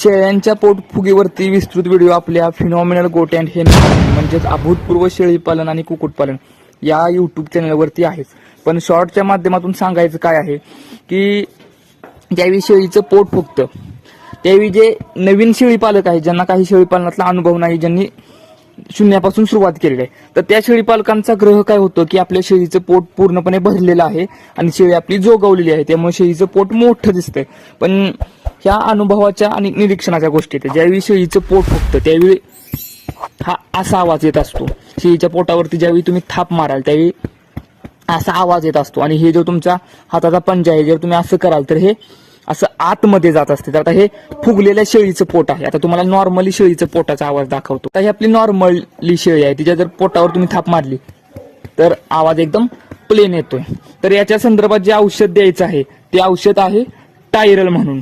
शेळ्यांच्या पोटफुगीवरती विस्तृत व्हिडिओ आपल्या फिनॉमिनल गोट अँड हेन म्हणजेच अभूतपूर्व शेळीपालन आणि कुक्कुटपालन या युट्यूब चॅनलवरती आहे. पण शॉर्टच्या माध्यमातून सांगायचं काय आहे की ज्यावेळी शेळीचं पोट फुगतं त्यावेळी जे नवीन शेळीपालक आहे, ज्यांना काही शेळीपालनातला अनुभव नाही, ज्यांनी शून्यापासून सुरुवात केलेली आहे, तर त्या शेळीपालकांचा ग्रह काय होतं की आपल्या शेळीचं पोट पूर्णपणे भरलेलं आहे आणि शेळी आपली जोगवलेली आहे, त्यामुळे शेळीचं पोट मोठं दिसतंय. पण ह्या अनुभवाच्या आणि निरीक्षणाच्या गोष्टी आहेत. ज्यावेळी शेळीचं पोट फुगतं त्यावेळी हा असा आवाज येत असतो. शेळीच्या पोटावरती ज्यावेळी तुम्ही थाप माराल त्यावेळी असा आवाज येत असतो आणि हे जो तुमचा हाताचा पंजा आहे, जर तुम्ही असं कराल तर हे असं आतमध्ये जात असते. तर आता हे फुगलेल्या शेळीचं पोट आहे. आता तुम्हाला नॉर्मली शेळीचं पोटाचा आवाज दाखवतो. आता ही आपली नॉर्मली शेळी आहे, तिच्या जर पोटावर तुम्ही थाप मारली तर आवाज एकदम प्लेन येतोय. तर याच्या संदर्भात जे औषध द्यायचं आहे ते औषध आहे टायरल म्हणून.